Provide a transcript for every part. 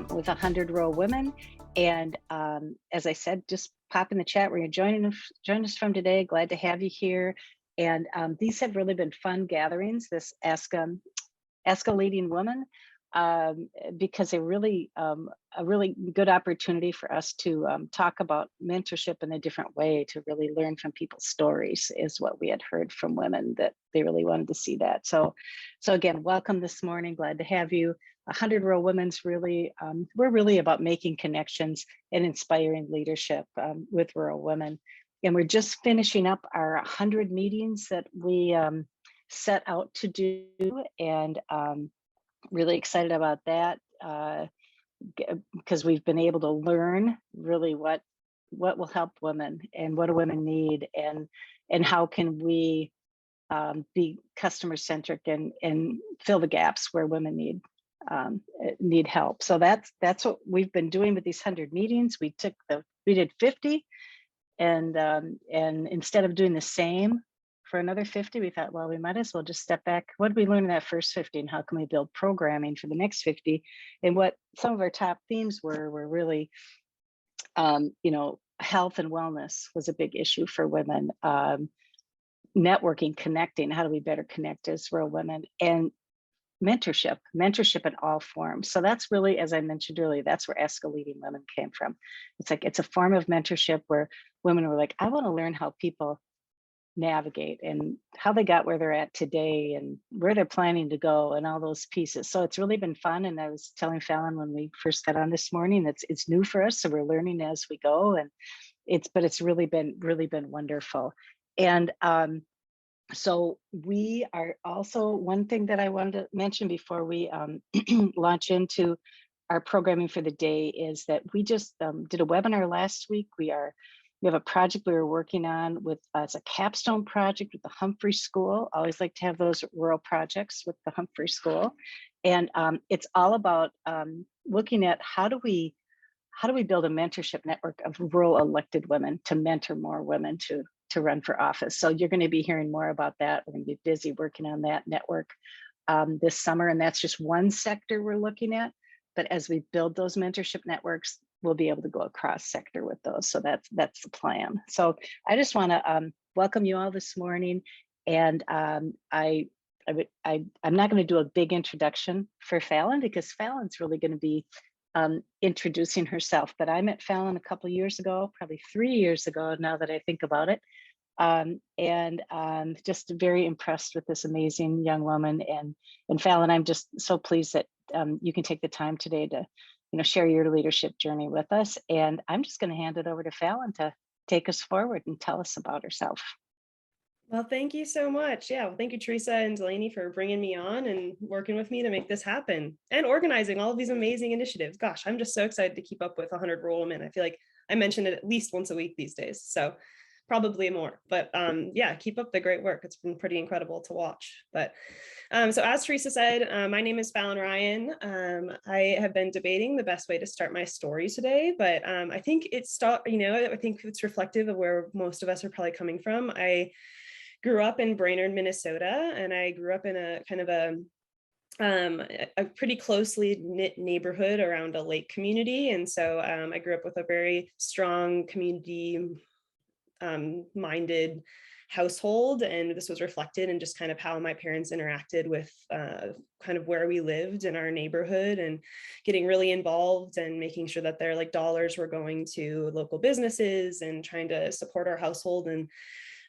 with 100 Rural Women. And as I said, just pop in the chat where you're join us from today. Glad to have you here. And these have really been fun gatherings, this Ask a Leading Woman, because they're really a really good opportunity for us to talk about mentorship in a different way, to really learn from people's stories, is what we had heard from women, that they really wanted to see that. So again, welcome this morning. Glad to have you. 100 Rural Women's really, we're really about making connections and inspiring leadership with rural women. And we're just finishing up our 100 meetings that we set out to do, and really excited about that, because we've been able to learn really what will help women, and what do women need, and how can we be customer centric and fill the gaps where women need help. So that's what we've been doing with these 100 meetings. We did 50, and instead of doing the same for another 50, we thought, well, we might as well just step back. What did we learn in that first 50, and how can we build programming for the next 50? And what some of our top themes were really, health and wellness was a big issue for women. Networking, connecting, how do we better connect as rural women? And mentorship in all forms. So that's really, as I mentioned earlier, that's where Ask a Leading Women came from. It's a form of mentorship where women were like, I want to learn how people navigate and how they got where they're at today and where they're planning to go and all those pieces. So it's really been fun. And I was telling Fallon when we first got on this morning, it's new for us, so we're learning as we go, and it's really been wonderful. And so we are also, one thing that I wanted to mention before we launch into our programming for the day is that we just did a webinar last week. We have a project we were working on with, it's a capstone project with the Humphrey School. I always like to have those rural projects with the Humphrey School. And it's all about looking at how do we build a mentorship network of rural elected women to mentor more women to run for office. So you're going to be hearing more about that. We're going to be busy working on that network this summer. And that's just one sector we're looking at. But as we build those mentorship networks, we'll be able to go across sector with those. So that's the plan. So I just want to welcome you all this morning. And I'm not going to do a big introduction for Fallon, because Fallon's really going to be introducing herself. But I met Fallon a couple of years ago, probably 3 years ago now that I think about it. And just very impressed with this amazing young woman. And Fallon, I'm just so pleased that you can take the time today to share your leadership journey with us. And I'm just going to hand it over to Fallon to take us forward and tell us about herself. Well, thank you so much. Yeah, well, thank you, Teresa and Delaney, for bringing me on and working with me to make this happen and organizing all of these amazing initiatives. Gosh, I'm just so excited to keep up with 100 Rural Women. I feel like I mention it at least once a week these days, so probably more. But yeah, keep up the great work. It's been pretty incredible to watch. But so as Teresa said, my name is Fallon Ryan. I have been debating the best way to start my story today, but I think I think it's reflective of where most of us are probably coming from. I grew up in Brainerd, Minnesota, and I grew up in a kind of a pretty closely knit neighborhood around a lake community. And so I grew up with a very strong community minded household, and this was reflected in just kind of how my parents interacted with kind of where we lived in our neighborhood, and getting really involved and making sure that their dollars were going to local businesses and trying to support our household in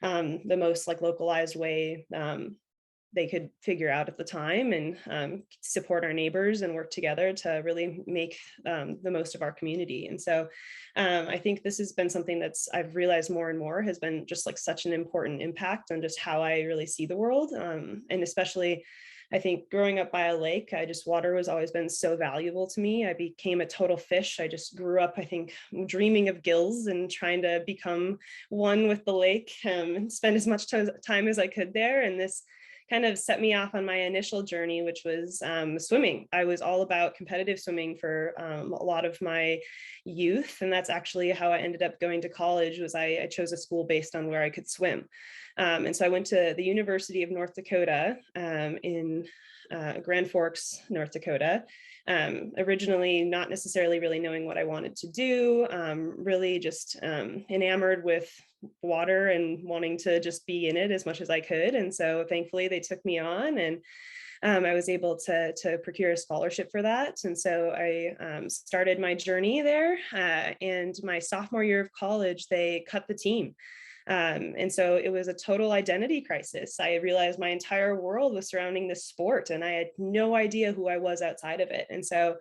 the most localized way they could figure out at the time, and support our neighbors and work together to really make the most of our community. And so I think this has been something I've realized more and more has been just such an important impact on just how I really see the world. And especially, I think growing up by a lake, water has always been so valuable to me. I became a total fish. I just grew up, I think, dreaming of gills and trying to become one with the lake and spend as much time as I could there. And this kind of set me off on my initial journey, which was swimming. I was all about competitive swimming for a lot of my youth. And that's actually how I ended up going to college. Was I chose a school based on where I could swim. And so I went to the University of North Dakota in Grand Forks, North Dakota. Originally not necessarily really knowing what I wanted to do, really just enamored with water and wanting to just be in it as much as I could. And so thankfully they took me on, and I was able to procure a scholarship for that. And so I started my journey there. And my sophomore year of college, they cut the team. And so it was a total identity crisis. I realized my entire world was surrounding this sport, and I had no idea who I was outside of it. And so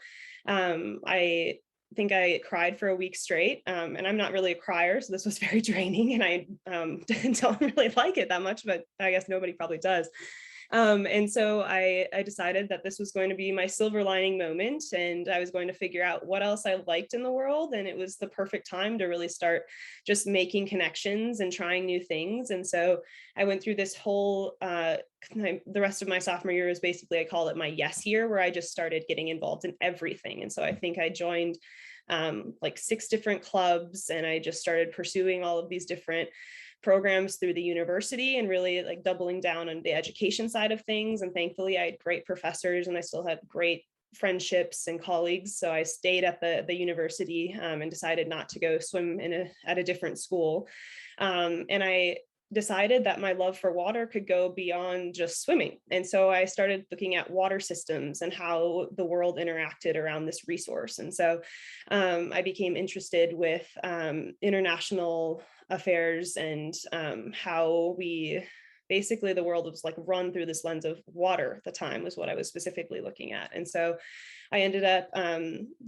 I think I cried for a week straight. And I'm not really a crier, so this was very draining, and I don't really like it that much, but I guess nobody probably does. And so I decided that this was going to be my silver lining moment, and I was going to figure out what else I liked in the world. And it was the perfect time to really start just making connections and trying new things. And so I went through this whole, the rest of my sophomore year is basically, I call it my yes year, where I just started getting involved in everything. And so I think I joined like 6 different clubs, and I just started pursuing all of these different programs through the university and really like doubling down on the education side of things. And thankfully I had great professors, and I still had great friendships and colleagues. So I stayed at the university and decided not to go swim at a different school. And I decided that my love for water could go beyond just swimming. And so I started looking at water systems and how the world interacted around this resource. And so I became interested with international affairs and how we basically the world was like run through this lens of water at the time was what I was specifically looking at. And so I ended up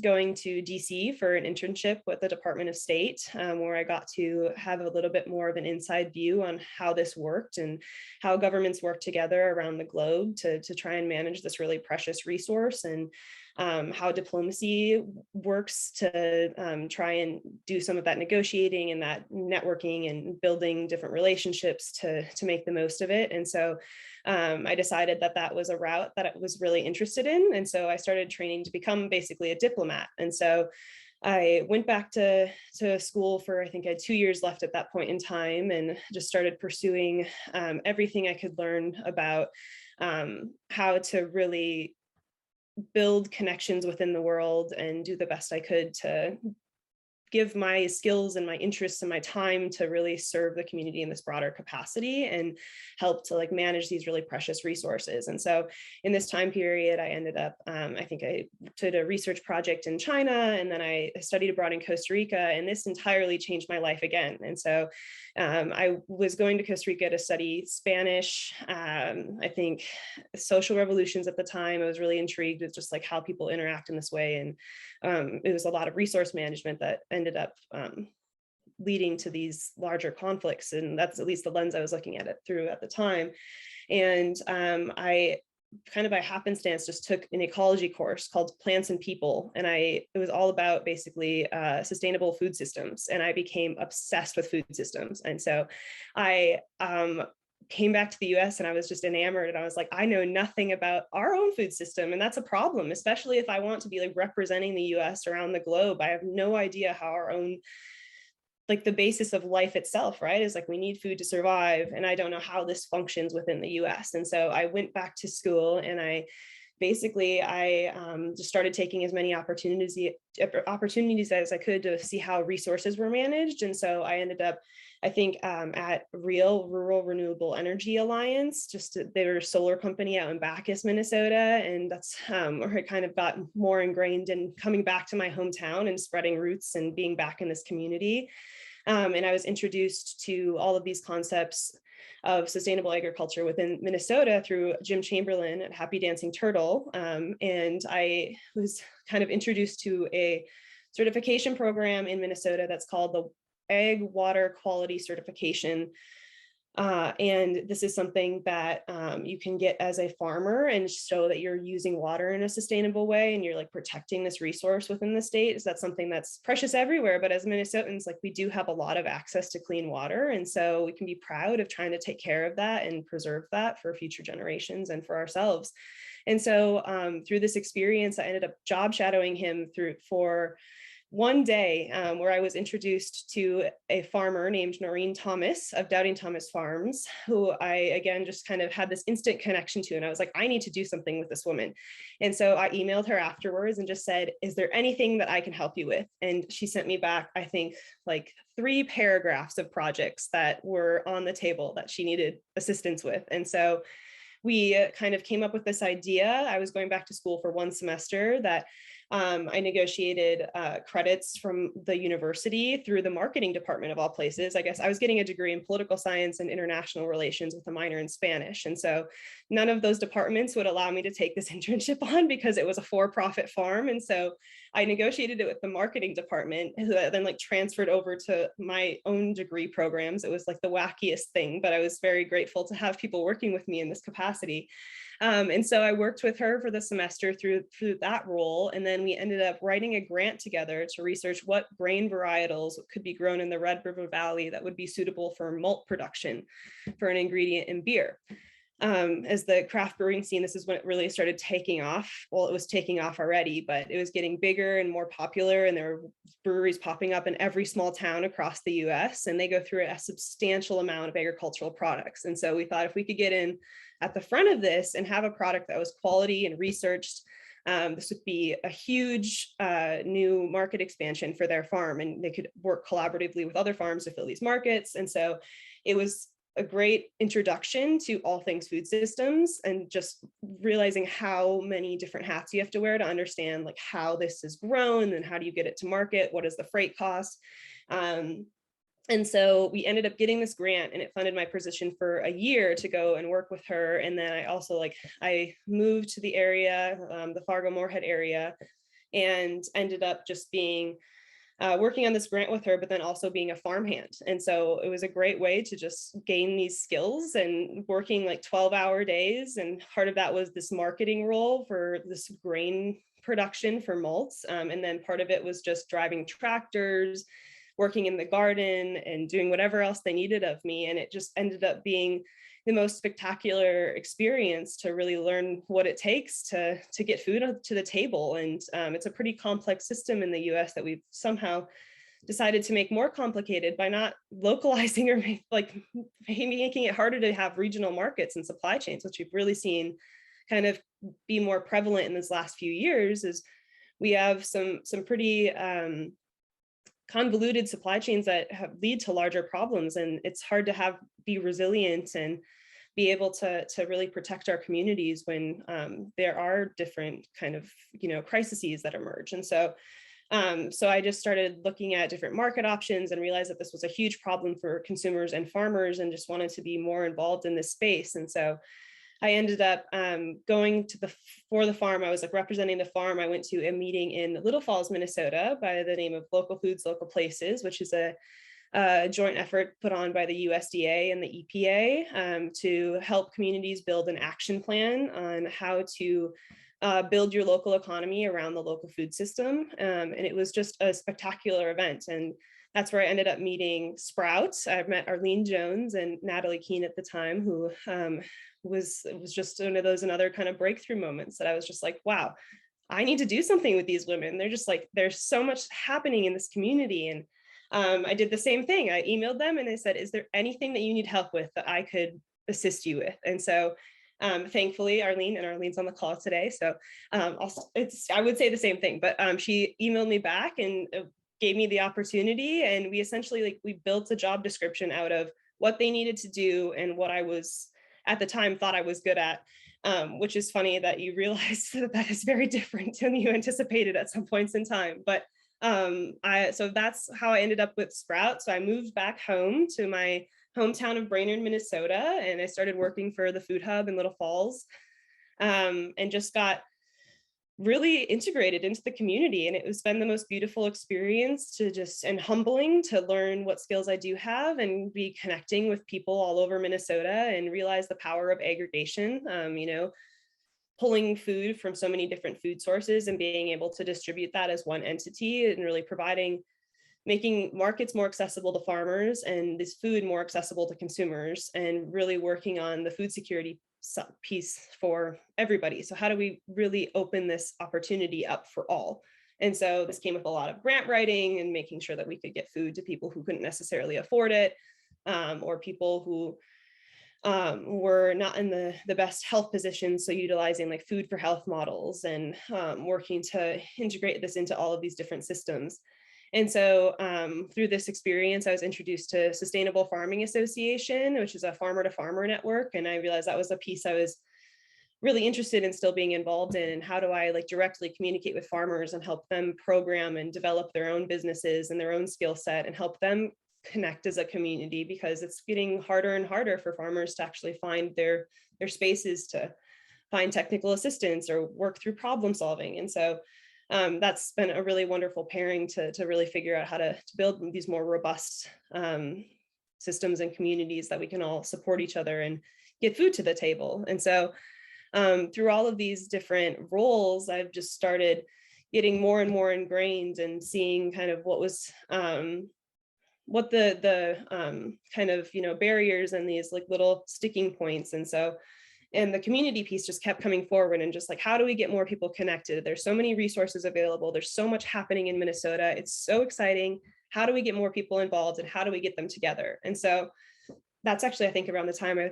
going to DC for an internship with the Department of State, where I got to have a little bit more of an inside view on how this worked and how governments work together around the globe to try and manage this really precious resource, and how diplomacy works to try and do some of that negotiating and that networking and building different relationships to make the most of it. And so I decided that that was a route that I was really interested in. And so I started training to become basically a diplomat. And so I went back to school for, I think I had 2 years left at that point in time, and just started pursuing everything I could learn about how to really build connections within the world and do the best I could to give my skills and my interests and my time to really serve the community in this broader capacity and help to like manage these really precious resources. And so in this time period, I ended up, I think I did a research project in China, and then I studied abroad in Costa Rica, and this entirely changed my life again. And so I was going to Costa Rica to study Spanish, I think social revolutions at the time. I was really intrigued with just like how people interact in this way. And it was a lot of resource management that ended up leading to these larger conflicts. And that's at least the lens I was looking at it through at the time. And I kind of by happenstance just took an ecology course called Plants and People. And it was all about basically sustainable food systems. And I became obsessed with food systems. And so I came back to the US, and I was just enamored, and I was like, I know nothing about our own food system. And that's a problem, especially if I want to be like representing the US around the globe. I have no idea how our own, like the basis of life itself, right, is like we need food to survive. And I don't know how this functions within the US. And so I went back to school, and I just started taking as many opportunities as I could to see how resources were managed. And so I ended up, I think, at Rural Renewable Energy Alliance, they're a solar company out in Bacchus, Minnesota. And that's where I kind of got more ingrained in coming back to my hometown and spreading roots and being back in this community. And I was introduced to all of these concepts of sustainable agriculture within Minnesota through Jim Chamberlain at Happy Dancing Turtle. And I was kind of introduced to a certification program in Minnesota that's called the Ag Water Quality Certification And this is something that you can get as a farmer and show that you're using water in a sustainable way and you're like protecting this resource within the state. Is that something that's precious everywhere? But as Minnesotans, like we do have a lot of access to clean water. And so we can be proud of trying to take care of that and preserve that for future generations and for ourselves. And so through this experience, I ended up job shadowing him for one day where I was introduced to a farmer named Noreen Thomas of Doubting Thomas Farms, who I, again, just kind of had this instant connection to. And I was like, I need to do something with this woman. And so I emailed her afterwards and just said, is there anything that I can help you with? And she sent me back, I think, like 3 paragraphs of projects that were on the table that she needed assistance with. And so we kind of came up with this idea. I was going back to school for 1 semester that I negotiated credits from the university through the marketing department of all places. I guess I was getting a degree in political science and international relations with a minor in Spanish. And so none of those departments would allow me to take this internship on because it was a for-profit farm. And so I negotiated it with the marketing department, who then like transferred over to my own degree programs. It was like the wackiest thing, but I was very grateful to have people working with me in this capacity. And so I worked with her for the semester through that role. And then we ended up writing a grant together to research what grain varietals could be grown in the Red River Valley that would be suitable for malt production for an ingredient in beer. As the craft brewing scene, this is when it really started taking off. Well, it was taking off already, but it was getting bigger and more popular, and there were breweries popping up in every small town across the US, and they go through a substantial amount of agricultural products. And so we thought if we could get in at the front of this and have a product that was quality and researched, this would be a huge new market expansion for their farm, and they could work collaboratively with other farms to fill these markets. And so it was a great introduction to all things food systems and just realizing how many different hats you have to wear to understand like how this is grown and how do you get it to market, what is the freight cost. And so we ended up getting this grant, and it funded my position for a year to go and work with her. And then I also I moved to the area, the Fargo-Moorhead area, and ended up just being working on this grant with her, but then also being a farmhand. And so it was a great way to just gain these skills and working like 12-hour days. And part of that was this marketing role for this grain production for malts. And then part of it was just driving tractors, working in the garden, and doing whatever else they needed of me. And it just ended up being the most spectacular experience to really learn what it takes to get food to the table. And it's a pretty complex system in the US that we've somehow decided to make more complicated by not localizing or making it harder to have regional markets and supply chains, which we've really seen kind of be more prevalent in this last few years. Is we have some pretty convoluted supply chains that lead to larger problems, and it's hard to be resilient and be able to really protect our communities when there are different kind of crises that emerge. And so I just started looking at different market options and realized that this was a huge problem for consumers and farmers, and just wanted to be more involved in this space. And so I ended up going for the farm. I was representing the farm. I went to a meeting in Little Falls, Minnesota by the name of Local Foods, Local Places, which is a joint effort put on by the USDA and the EPA to help communities build an action plan on how to build your local economy around the local food system. And it was just a spectacular event. And that's where I ended up meeting Sprouts. I met Arlene Jones and Natalie Keene at the time, who was just one of those another kind of breakthrough moments that I was just like, wow, I need to do something with these women. They're just there's so much happening in this community. And I did the same thing. I emailed them and they said, is there anything that you need help with that I could assist you with? And so thankfully, Arlene's on the call today. So I would say the same thing, but she emailed me back and gave me the opportunity. And we essentially we built a job description out of what they needed to do and what I was at the time thought I was good at, which is funny that you realize that is very different than you anticipated at some points in time. But so that's how I ended up with Sprout. So I moved back home to my hometown of Brainerd, Minnesota, and I started working for the Food Hub in Little Falls, and just got really integrated into the community. And it was been the most beautiful experience to just, and humbling to learn what skills I do have and be connecting with people all over Minnesota and realize the power of aggregation, pulling food from so many different food sources and being able to distribute that as one entity and really making markets more accessible to farmers and this food more accessible to consumers, and really working on the food security piece for everybody. So how do we really open this opportunity up for all? And so this came with a lot of grant writing and making sure that we could get food to people who couldn't necessarily afford it, or people who were not in the best health positions. So utilizing like food for health models and working to integrate this into all of these different systems. And so through this experience, I was introduced to Sustainable Farming Association, which is a farmer to farmer network. And I realized that was a piece I was really interested in still being involved in. And how do I like directly communicate with farmers and help them program and develop their own businesses and their own skill set and help them connect as a community, because it's getting harder and harder for farmers to actually find their spaces to find technical assistance or work through problem solving. And so that's been a really wonderful pairing to really figure out how to build these more robust systems and communities that we can all support each other and get food to the table. And so through all of these different roles, I've just started getting more and more ingrained and seeing kind of what was what the kind of barriers and these like little sticking points. And the community piece just kept coming forward, and just like, how do we get more people connected? There's so many resources available. There's so much happening in Minnesota. It's so exciting. How do we get more people involved, and how do we get them together? And so that's actually, I think, around the time I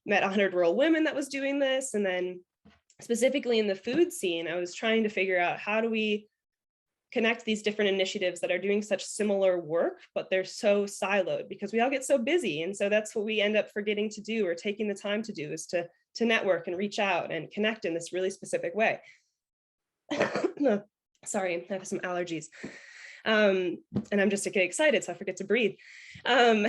met 100 Rural Women that was doing this. And then specifically in the food scene, I was trying to figure out how do we connect these different initiatives that are doing such similar work, but they're so siloed because we all get so busy. And so that's what we end up forgetting to do, or taking the time to do, is to network and reach out and connect in this really specific way. Sorry, I have some allergies. And I'm just getting excited, so I forget to breathe. And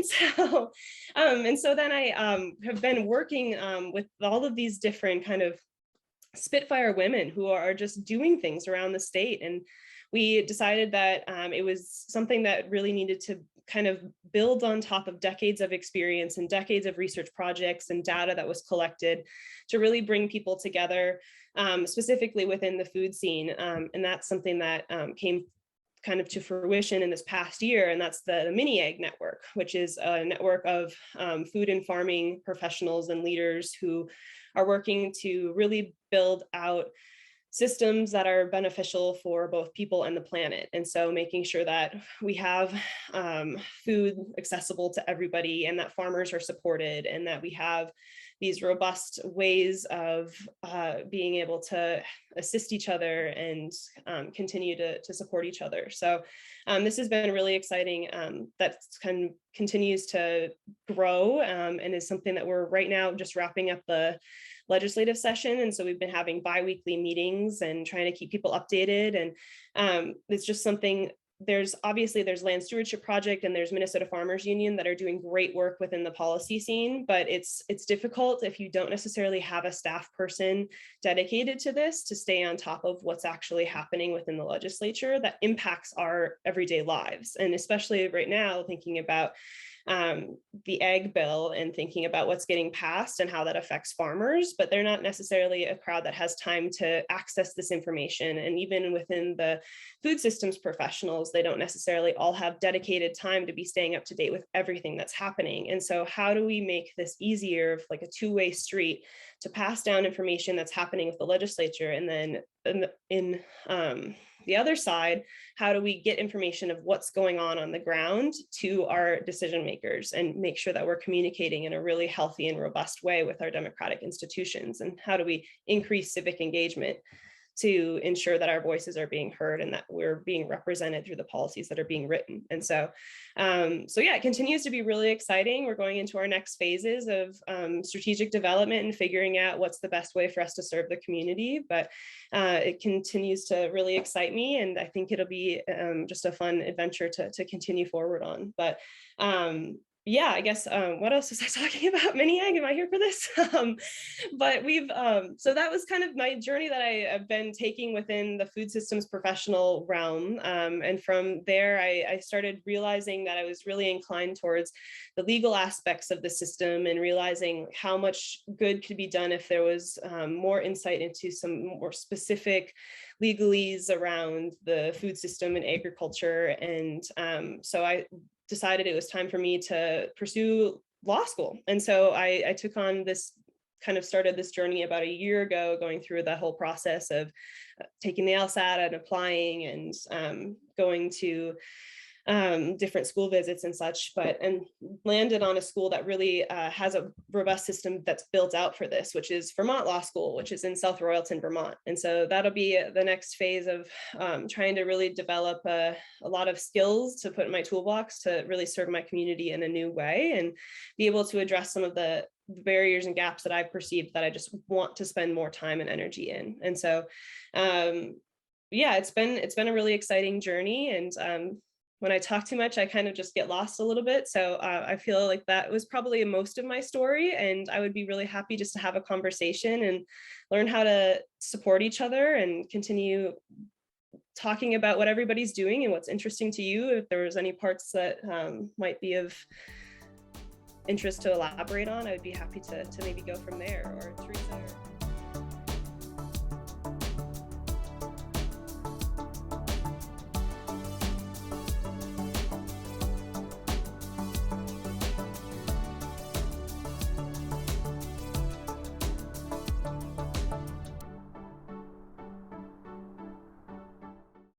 so then I have been working with all of these different kind of Spitfire women who are just doing things around the state. And we decided that it was something that really needed to kind of build on top of decades of experience and decades of research projects and data that was collected to really bring people together, specifically within the food scene. And that's something that came kind of to fruition in this past year, and that's the MinneAg network, which is a network of food and farming professionals and leaders who are working to really build out systems that are beneficial for both people and the planet. And so making sure that we have food accessible to everybody, and that farmers are supported, and that we have these robust ways of being able to assist each other and continue to support each other. So this has been really exciting. That continues to grow and is something that we're right now just wrapping up the legislative session. And so we've been having bi-weekly meetings and trying to keep people updated. And it's just something, there's Land Stewardship Project and there's Minnesota Farmers Union that are doing great work within the policy scene, but it's difficult if you don't necessarily have a staff person dedicated to this to stay on top of what's actually happening within the legislature that impacts our everyday lives. And especially right now, thinking about the ag bill and thinking about what's getting passed and how that affects farmers, but they're not necessarily a crowd that has time to access this information. And even within the food systems professionals, they don't necessarily all have dedicated time to be staying up to date with everything that's happening. And so how do we make this easier, like a two-way street, to pass down information that's happening with the legislature? And then in the other side, how do we get information of what's going on the ground to our decision makers and make sure that we're communicating in a really healthy and robust way with our democratic institutions? And how do we increase civic engagement to ensure that our voices are being heard and that we're being represented through the policies that are being written? And so yeah, it continues to be really exciting. We're going into our next phases of strategic development and figuring out what's the best way for us to serve the community. But it continues to really excite me, and I think it'll be just a fun adventure to continue forward on. But Yeah, I guess, what else was I talking about? MinneAg, am I here for this? But so that was kind of my journey that have been taking within the food systems professional realm. And from there, I started realizing that I was really inclined towards the legal aspects of the system and realizing how much good could be done if there was more insight into some more specific legalese around the food system and agriculture. And so I decided it was time for me to pursue law school. And so I took on this, kind of started this journey about a year ago, going through the whole process of taking the LSAT and applying and going to different school visits and such, and landed on a school that really has a robust system that's built out for this, which is Vermont Law School, which is in South Royalton, Vermont. And so that'll be the next phase of trying to really develop a lot of skills to put in my toolbox to really serve my community in a new way and be able to address some of the barriers and gaps that I've perceived that I just want to spend more time and energy in. And so yeah, it's been a really exciting journey. And when I talk too much, I kind of just get lost a little bit. So I feel like that was probably most of my story. And I would be really happy just to have a conversation and learn how to support each other and continue talking about what everybody's doing and what's interesting to you. If there was any parts that might be of interest to elaborate on, I would be happy to maybe go from there. Or Teresa.